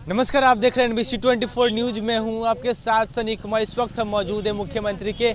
नमस्कार, आप देख रहे हैं NBC 24 न्यूज में हूं आपके साथ सनी कुमार। इस वक्त हम मौजूद है मुख्यमंत्री के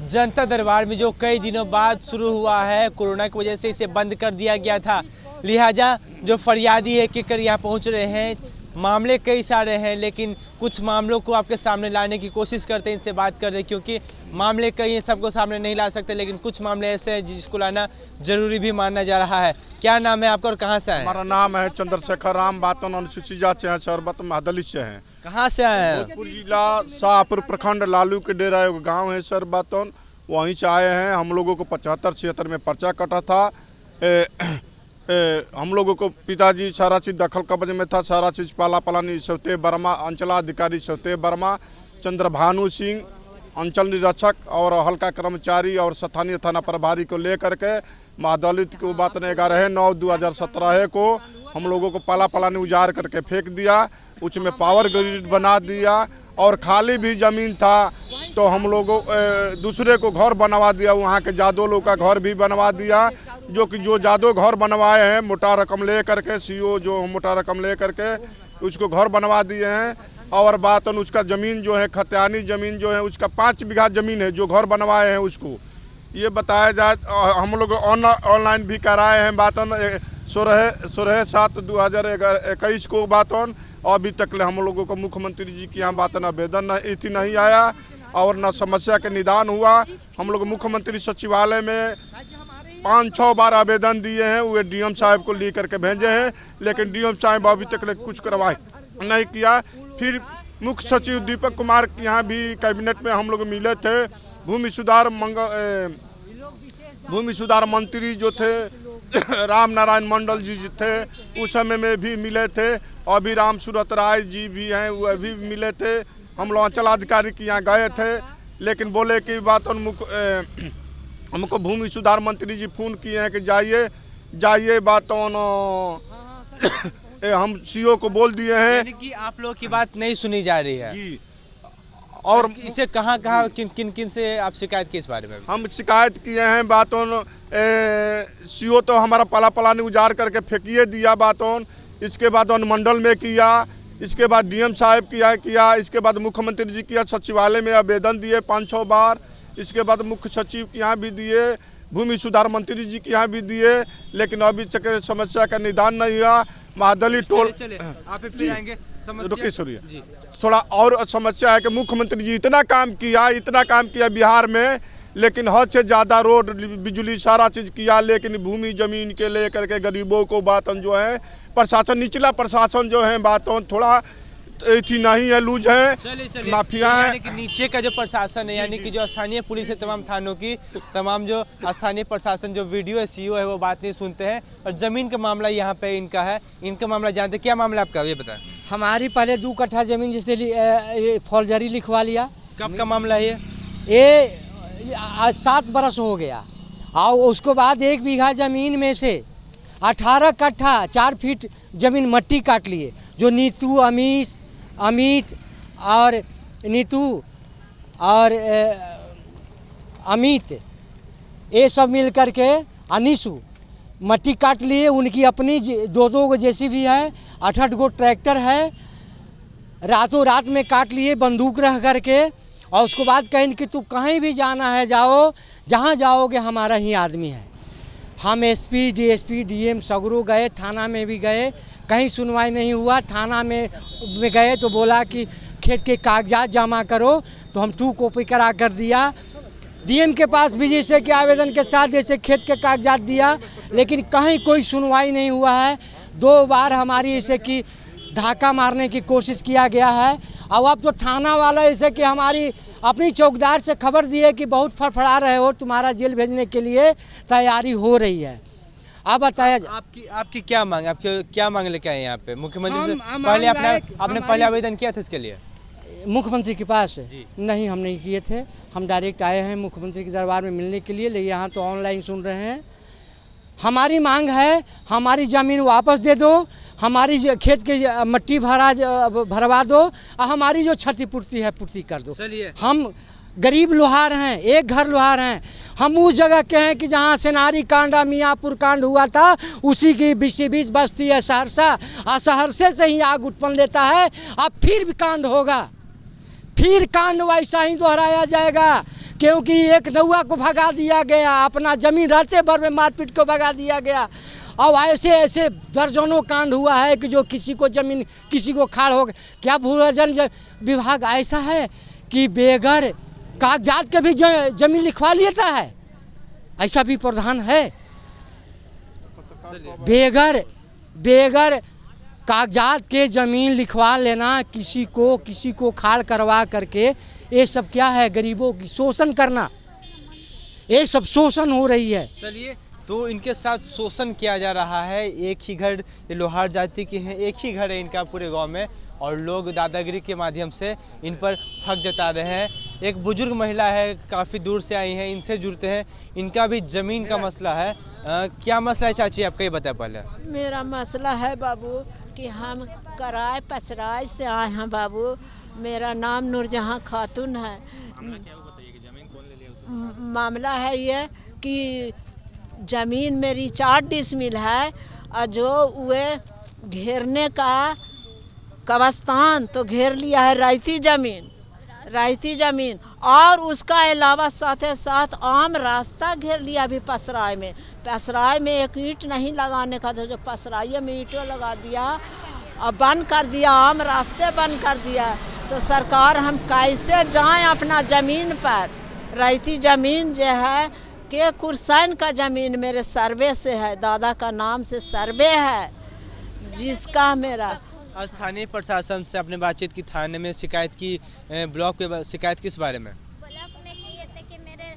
जनता दरबार में, जो कई दिनों बाद शुरू हुआ है। कोरोना की वजह से इसे बंद कर दिया गया था, लिहाजा जो फरियादी है केकर यहाँ पहुँच रहे हैं। मामले कई सारे हैं, लेकिन कुछ मामलों को आपके सामने लाने की कोशिश करते हैं, इनसे बात करते हैं, क्योंकि मामले कई हैं, सबको सामने नहीं ला सकते, लेकिन कुछ मामले ऐसे हैं जिसको लाना जरूरी भी माना जा रहा है। क्या नाम है आपका और कहाँ से आए? हमारा नाम है चंद्रशेखर राम बातन, अनुसूचित जाति है, शरबत महादलित से हैं। कहाँ से आए हैं? भोजपुर जिला शाहपुर प्रखंड लालू के डेरा एक गांव है सरबातन, वहीं से आए हैं। हम लोगों को 75-76 में पर्चा कटा था। हम लोगों को पिताजी सारा चीज़ दखल कब्ज में था, सारा चीज़ पाला पलानी सौते वर्मा, अंचलाधिकारी सौते वर्मा, चंद्रभानु सिंह अंचल निरीक्षक और हल्का कर्मचारी और स्थानीय थाना प्रभारी को लेकर के महादलित को बात ने 11/9/2017 को हम लोगों को पाला पलानी उजाड़ करके फेंक दिया, उसमें पावर ग्रिड बना दिया और खाली भी ज़मीन था तो हम लोगों दूसरे को घर बनवा दिया। वहाँ के जादव लोग का घर भी बनवा दिया, जो जादव घर बनवाए हैं मोटा रकम ले करके, सीओ जो मोटा रकम ले करके उसको घर बनवा दिए हैं। और बात उसका ज़मीन जो है खतियानी ज़मीन जो है उसका 5 बीघा ज़मीन है जो घर बनवाए हैं उसको ये बताया जाए। हम लोग ऑनलाइन भी कराए हैं बातन 16/7/2021 को बातन। अभी तक हम लोगों को मुख्यमंत्री जी की यहाँ बातन आवेदन नहीं आया और न समस्या के निदान हुआ। हम लोग मुख्यमंत्री सचिवालय में 5-6 बार आवेदन दिए हैं, वो DM साहब को लिख करके भेजे हैं, लेकिन DM साहब अभी तक कुछ कार्रवाई नहीं किया। फिर मुख्य सचिव दीपक कुमार के यहाँ भी कैबिनेट में हम लोग मिले थे। भूमि सुधार मंत्री जो थे राम नारायण मंडल जी थे, उस समय में भी मिले थे। अभी राम सूरत राय जी भी हैं, वो भी मिले थे। हम लोग अंचलाधिकारी के यहाँ गए थे, लेकिन बोले कि बात हमको भूमि सुधार मंत्री जी फ़ोन किए हैं कि जाइए बात हम CO को बोल दिए हैं। यानी कि आप लोग की बात नहीं सुनी जा रही है जी। और इसे कहाँ किन से आप शिकायत की इस बारे में? हम शिकायत किए हैं बातों CO तो हमारा पाला पलानी उजाड़ करके फेंकिए दिया बातों। इसके बाद मंडल में किया, इसके बाद DM साहब किया, इसके बाद मुख्यमंत्री जी किया, सचिवालय में आवेदन दिए 5-6 बार। इसके बाद मुख्य सचिव के यहाँ भी दिए, भूमि सुधार मंत्री जी के यहाँ भी दिए, लेकिन अभी तक समस्या का निदान नहीं हुआ। महादलित टोल रुकिए थोड़ा और समस्या है कि मुख्यमंत्री जी इतना काम किया बिहार में, लेकिन हद से ज़्यादा रोड बिजली सारा चीज़ किया, लेकिन भूमि ज़मीन के लेकर के गरीबों को बातों जो है प्रशासन, निचला प्रशासन जो है बातों थोड़ा थी नहीं है, लूज है, माफिया है। यानी कि नीचे का जो प्रशासन है, यानी कि जो स्थानीय पुलिस है, तमाम थानों की तमाम जो स्थानीय प्रशासन जो VDO है, CO है, वो बात नहीं सुनते हैं। और ज़मीन का मामला यहाँ पे इनका है, इनका मामला जानते। क्या मामला आपका ये बताएं? हमारी पहले 2 कट्ठा ज़मीन जैसे फौजदारी लिखवा लिया। कब का मामला है ये? 7 बरस हो गया। और उसके बाद 1 बीघा ज़मीन में से 18 कट्ठा 4 फीट ज़मीन मट्टी काट लिए, जो नीतू अमित और नीतू और अमित ये सब मिल कर के अनीसू मट्टी काट लिए। उनकी अपनी 2-2 गो JCB है, 8-8 गो ट्रैक्टर है, रातों रात में काट लिए बंदूक रह करके। और उसके बाद कहें कि तू कहीं भी जाना है जाओ, जहाँ जाओगे हमारा ही आदमी है। हम SP DSP DM सगरू गए, थाना में भी गए, कहीं सुनवाई नहीं हुआ। थाना में गए तो बोला कि खेत के कागजात जमा करो, तो हम 2 कॉपी करा कर दिया। DM के पास भी जैसे कि आवेदन के साथ जैसे खेत के कागजात दिया, लेकिन कहीं कोई सुनवाई नहीं हुआ है। 2 बार हमारी जैसे कि धाका मारने की कोशिश किया गया है। और अब तो थाना वाला जैसे कि हमारी अपनी चौकीदार से खबर दी है कि बहुत फड़फड़ा रहे हो, तुम्हारा जेल भेजने के लिए तैयारी हो रही है। अब बताया आपकी क्या मांग, आपके क्या मांग लेके आए यहाँ पे मुख्यमंत्री से? पहले आपने पहले आवेदन किया था इसके लिए मुख्यमंत्री के पास? नहीं, हम नहीं किए थे। हम डायरेक्ट आए हैं मुख्यमंत्री के दरबार में मिलने के लिए, लेकिन यहाँ तो ऑनलाइन सुन रहे हैं। हमारी मांग है, हमारी ज़मीन वापस दे दो, हमारी खेत के मट्टी भरवा दो, और हमारी जो क्षतिपूर्ति है पूर्ति कर दो। चलिए, हम गरीब लोहार हैं, एक घर लोहार हैं। हम उस जगह के हैं कि जहाँ सेनारी कांडा मियाँपुर कांड हुआ था, उसी की बीच बस्ती है सहरसा, और सहरसे से ही आग उत्पन्न लेता है। अब फिर भी कांड होगा, फिर कांड वैसा ही दोहराया जाएगा, क्योंकि एक नौआ को भगा दिया गया, अपना जमीन रहते भर में मारपीट को भगा दिया गया। और ऐसे ऐसे दर्जनों कांड हुआ है कि जो किसी को जमीन, किसी को खाड़ हो गया। क्या भूजल विभाग ऐसा है कि बेगर कागजात के भी जमीन लिखवा लेता है? ऐसा भी प्रावधान है? बेगर कागजात के जमीन लिखवा लेना, किसी को खाड़ करवा करके, ये सब क्या है? गरीबों की शोषण करना, ये सब शोषण हो रही है। चलिए, तो इनके साथ शोषण किया जा रहा है। एक ही घर, ये लोहार जाति के हैं, एक ही घर है इनका पूरे गांव में, और लोग दादागिरी के माध्यम से इन पर हक जता रहे हैं। एक बुजुर्ग महिला है, काफ़ी दूर से आई हैं, इनसे जुड़ते हैं। इनका भी ज़मीन का मसला है। क्या मसला है चाची, आपका ये बताया पहले। मेरा मसला है बाबू कि हम कराए पसराए से आए हैं बाबू। मेरा नाम नूरजहां खातून है। मामला है ये कि ज़मीन मेरी 4 डिसमिल है, और जो वे घेरने का कब्रिस्तान तो घेर लिया है रैती ज़मीन, और उसका अलावा साथ साथ आम रास्ता घेर लिया अभी पसराय में एक ईंट नहीं लगाने का था, जो पसराई में ईंटों लगा दिया और बंद कर दिया, आम रास्ते बंद कर दिया। तो सरकार हम कैसे जाएं अपना ज़मीन पर? रैती ज़मीन जो है के कुरसैन का ज़मीन मेरे सर्वे से है, दादा का नाम से सर्वे है, जिसका मेरा स्थानीय प्रशासन से आपने बातचीत की, थाने में शिकायत की, ब्लॉक पे शिकायत किस बारे में? ब्लॉक में किए थे कि मेरे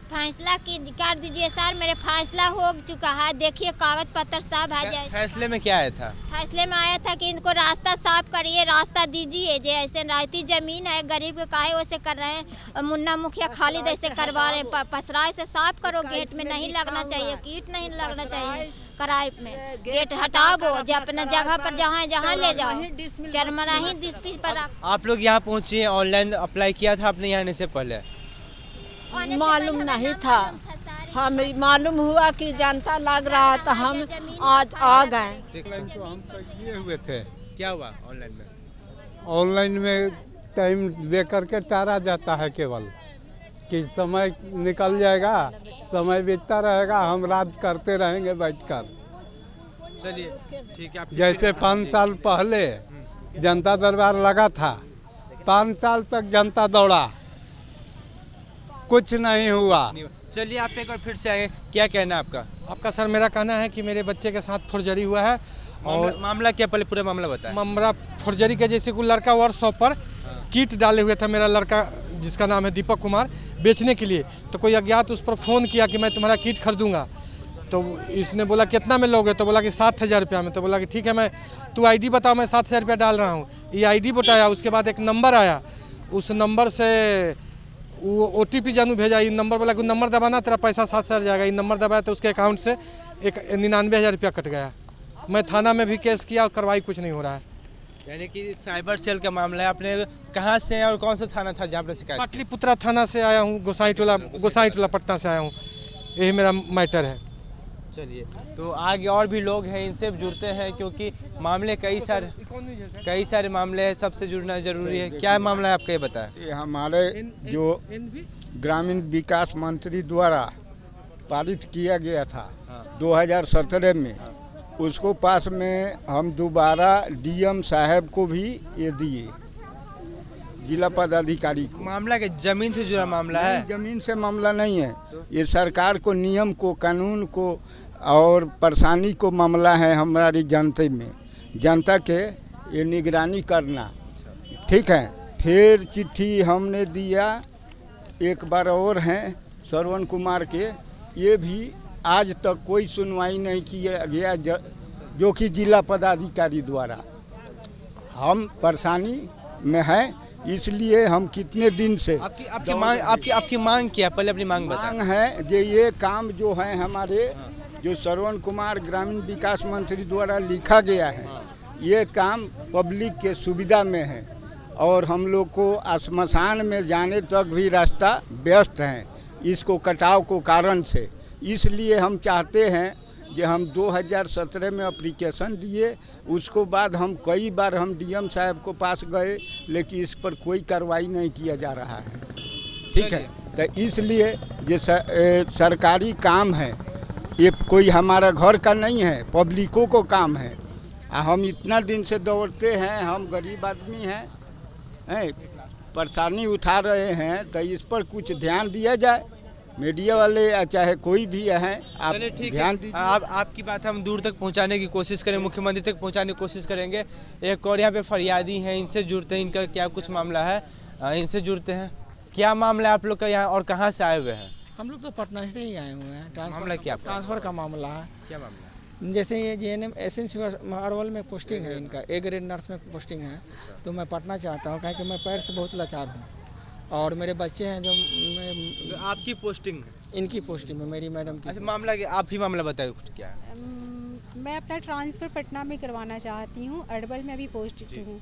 फैसला की कर दीजिए सर, मेरे फैसला हो चुका है, देखिए कागज पत्र सब है। जैसे फैसले में क्या आया था? फैसले में आया था कि इनको रास्ता साफ करिए, रास्ता दीजिए। जैसे रायती जमीन है, गरीब के काहे वैसे कर रहे हैं, मुन्ना मुखिया खालिद ऐसे करवा रहे हैं। पसराय से साफ करो, गेट में नहीं लगना चाहिए, कीट नहीं लगना चाहिए, कराए में गेट हटाओ, जो अपना जगह पर जहाँ ले जाओ, चरमराही डिस्प्यूट पर। आप लोग यहाँ पहुँचे, ऑनलाइन अप्लाई किया था आपने यहाँ आने से पहले? मालूम नहीं था, हम मालूम हुआ कि जनता लग रहा था, हम आज आ गए। तो हम किए हुए थे। क्या हुआ ऑनलाइन में? ऑनलाइन में टाइम दे करके टारा जाता है, केवल कि समय निकल जाएगा, समय बीतता रहेगा, हम रात करते रहेंगे बैठकर। चलिए ठीक है। जैसे 5 साल पहले जनता दरबार लगा था, 5 साल तक जनता दौड़ा, कुछ नहीं हुआ। चलिए, आप एक बार फिर से आए, क्या कहना है आपका? आपका सर, मेरा कहना है कि मेरे बच्चे के साथ फुर्जरी हुआ है। और मामला क्या, पहले पूरा मामला बताएं। मामला फुर्जरी के, जैसे कोई लड़का वर्कशॉप पर किट डाले हुए था, मेरा लड़का जिसका नाम है दीपक कुमार, बेचने के लिए। तो कोई अज्ञात उस पर फ़ोन किया कि मैं तुम्हारा किट खरीदूंगा। तो इसने बोला कितना में लोगे? तो बोला कि 7000 रुपया में। तो बोला कि ठीक है, मैं तू आईडी बताओ, मैं 7000 रुपया डाल रहा हूँ। ये आईडी बताया, उसके बाद एक नंबर आया, उस नंबर से वो OTP जानू भेजा। ये नंबर बोला कि नंबर दबाना, तेरा पैसा 7000 जाएगा। ये नंबर दबाया तो उसके अकाउंट से एक 99,000 रुपया कट गया। मैं थाना में भी केस किया और कार्रवाई कुछ नहीं हो रहा है। यानी कि साइबर सेल का मामला है। आपने कहाँ से हैं और कौन सा थाना था जहाँ पर शिकायत? पाटलिपुत्रा थाना से आया हूँ, गोसाईटोला पटना से आया हूँ, यही मेरा मैटर है। चलिए, तो आगे और भी लोग हैं, इनसे जुड़ते हैं, क्योंकि मामले कई सारे मामले हैं, सबसे जुड़ना जरूरी है। क्या मामला है आपका, ये बताएं। ये हमारे जो ग्रामीण विकास मंत्री द्वारा पारित किया गया था 2017 में, उसको पास में हम दोबारा DM साहब को भी ये दिए, जिला पदाधिकारी को। मामला के जमीन से जुड़ा मामला है? जमीन से मामला नहीं है, ये सरकार को, नियम को, कानून को और परेशानी को मामला है। हमारी जनता के ये निगरानी करना, ठीक है। फिर चिट्ठी हमने दिया, एक बार और हैं श्रवण कुमार के, ये भी आज तक कोई सुनवाई नहीं किया गया, जो कि जिला पदाधिकारी द्वारा। हम परेशानी में हैं, इसलिए हम कितने दिन से आपकी मांग क्या है? पहले अपनी मांग बताएं। मांग है जो ये काम जो है हमारे जो श्रवण कुमार ग्रामीण विकास मंत्री द्वारा लिखा गया है, ये काम पब्लिक के सुविधा में है और हम लोग को श्मशान में जाने तक भी रास्ता व्यस्त है इसको कटाव को कारण से। इसलिए हम चाहते हैं कि हम 2017 में एप्लीकेशन दिए, उसको बाद हम कई बार हम डीएम साहब को पास गए, लेकिन इस पर कोई कार्रवाई नहीं किया जा रहा है। ठीक है, तो इसलिए ये सरकारी काम है, ये कोई हमारा घर का नहीं है, पब्लिकों को काम है। हम इतना दिन से दौड़ते हैं, हम गरीब आदमी हैं, परेशानी उठा रहे हैं, तो इस पर कुछ ध्यान दिया जाए। मीडिया वाले या चाहे कोई भी है, आप ध्यान दीजिए। आपकी बात हम दूर तक पहुंचाने की कोशिश करें, मुख्यमंत्री तक पहुंचाने की कोशिश करेंगे। एक और यहाँ पे फरियादी हैं, इनसे जुड़ते हैं, इनका क्या कुछ मामला है, इनसे जुड़ते हैं। क्या मामला है आप लोग का यहाँ और कहाँ से आए हुए हैं? हम लोग तो पटना से ही आए हुए हैं। मामला क्या? ट्रांसफ़र का मामला है। क्या मामला? जैसे ये JNM एसेंसी अरवल में पोस्टिंग है, इनका A ग्रेड नर्स में पोस्टिंग है, तो मैं पटना चाहता हूँ, क्योंकि मैं पैर से बहुत लाचार हूँ और मेरे बच्चे हैं जो आपकी पोस्टिंग? इनकी पोस्टिंग में, मेरी मैडम की। अच्छा, मामला आप ही मामला बताइए कुछ क्या है? मैं अपना ट्रांसफ़र पटना में करवाना चाहती हूँ। अरवल में अभी पोस्टेड हूँ।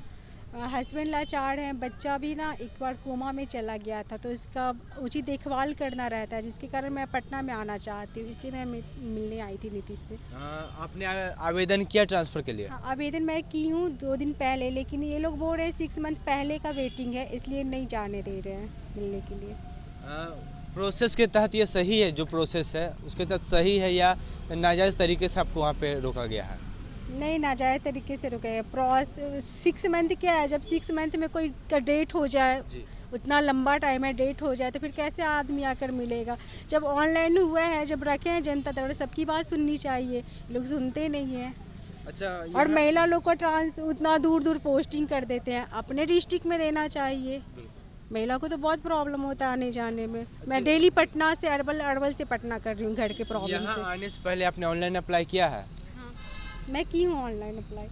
हस्बैंड लाचार हैं, बच्चा भी ना एक बार कोमा में चला गया था, तो इसका उचित देखभाल करना रहता है, जिसके कारण मैं पटना में आना चाहती हूँ, इसलिए मैं मिलने आई थी नीतीश से। आपने आवेदन किया ट्रांसफ़र के लिए? हाँ, आवेदन मैं की हूँ 2 दिन पहले, लेकिन ये लोग बोल रहे हैं 6 मंथ पहले का वेटिंग है, इसलिए नहीं जाने दे रहे हैं मिलने के लिए। प्रोसेस के तहत ये सही है, जो प्रोसेस है उसके तहत सही है या नाजायज़ तरीके से आपको वहाँ पे रोका गया है? नहीं, नाजायज़ तरीके से रुके हैं। 6 मंथ क्या है, जब 6 मंथ में कोई का डेट हो जाए, उतना लंबा टाइम है, डेट हो जाए तो फिर कैसे आदमी आकर मिलेगा। जब ऑनलाइन हुआ है, जब रखे हैं जनता दरबार, सबकी बात सुननी चाहिए, लोग सुनते नहीं हैं। अच्छा, और महिला लोग को उतना दूर दूर पोस्टिंग कर देते हैं, अपने डिस्ट्रिक्ट में देना चाहिए। महिला को तो बहुत प्रॉब्लम होता है आने जाने में। मैं डेली पटना से अरवल से पटना कर रही हूँ घर के प्रॉब्लम से। आने से पहले आपने ऑनलाइन अप्लाई किया है? मैं की हूँ ऑनलाइन अप्लाई।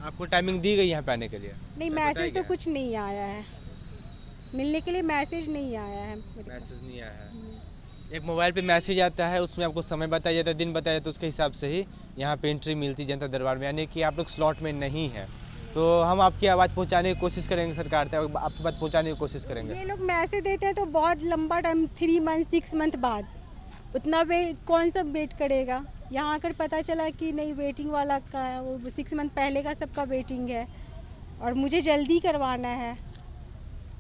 आपको टाइमिंग दी गई यहाँ पे आने के लिए? नहीं, मैसेज तो कुछ नहीं आया है, मिलने के लिए मैसेज नहीं आया है। मैसेज नहीं आया है। एक मोबाइल पे मैसेज आता है, उसमें आपको समय बताया जाता है, दिन बताया जाता है, उसके हिसाब से ही यहाँ पे एंट्री मिलती जनता दरबार में, यानी कि आप लोग स्लॉट में नहीं है। तो हम आपकी आवाज़ पहुँचाने की कोशिश करेंगे, सरकार तक आपकी बात पहुँचाने की कोशिश करेंगे। ये लोग मैसेज देते हैं तो बहुत लंबा टाइम, 3 मंथ 6 मंथ बाद, उतना वेट कौन सा वेट करेगा। यहाँ आकर पता चला कि नहीं, वेटिंग वाला का वो 6 मंथ पहले का सबका वेटिंग है और मुझे जल्दी करवाना है।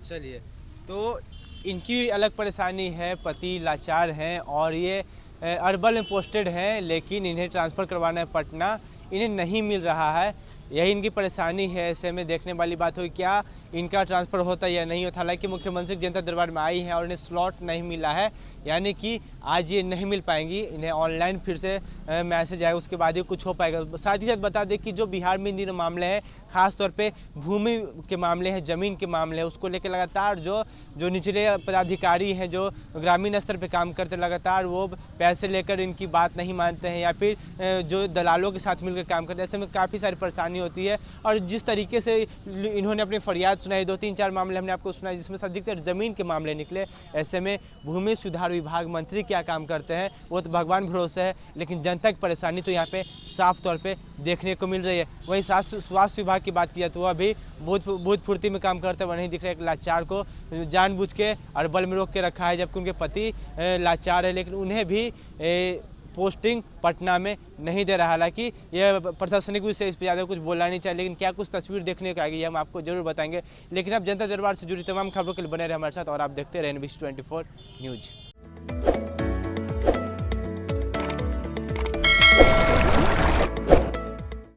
चलिए, तो इनकी अलग परेशानी है, पति लाचार हैं और ये अरवल में पोस्टेड हैं, लेकिन इन्हें ट्रांसफ़र करवाना है पटना, इन्हें नहीं मिल रहा है, यही इनकी परेशानी है। ऐसे में देखने वाली बात हो क्या इनका ट्रांसफ़र होता या नहीं होता। हालांकि मुख्यमंत्री जनता दरबार में आई हैं और इन्हें स्लॉट नहीं मिला है, यानी कि आज ये नहीं मिल पाएंगी, इन्हें ऑनलाइन फिर से मैसेज आएगा, उसके बाद ही कुछ हो पाएगा। साथ ही साथ बता दें कि जो बिहार में इन दिनों मामले हैं, ख़ास तौर पे भूमि के मामले हैं, ज़मीन के मामले हैं, उसको लेकर लगातार जो निचले पदाधिकारी हैं, जो ग्रामीण स्तर पे काम करते, लगातार वो पैसे लेकर इनकी बात नहीं मानते हैं या फिर जो दलालों के साथ मिलकर काम करते हैं। ऐसे में काफ़ी सारी परेशानी होती है और जिस तरीके से इन्होंने अपनी फरियाद सुनाई, 2-3-4 मामले हमने आपको सुनाए, जिसमें से अधिकतर ज़मीन के मामले निकले। ऐसे में भूमि सुधार विभाग मंत्री क्या काम करते हैं वो तो भगवान भरोसे है, लेकिन जनता की परेशानी तो यहाँ पे साफ तौर पे देखने को मिल रही है। वहीं स्वास्थ्य विभाग की बात की जाए तो वह अभी बहुत फुर्ती में काम करते हुए नहीं दिख रहे। एक लाचार को जानबूझ के अरवल में रोक के रखा है, जबकि उनके पति लाचार है, लेकिन उन्हें भी पोस्टिंग पटना में नहीं दे रहा। हालांकि यह प्रशासनिक विषय इस पर ज़्यादा कुछ बोलना नहीं चाहिए, लेकिन क्या कुछ तस्वीर देखने को आएगी हम आपको जरूर बताएंगे। लेकिन अब जनता दरबार से जुड़ी तमाम खबरों के लिए बने रहे हमारे साथ और आप देखते रहें NBC 24 न्यूज़।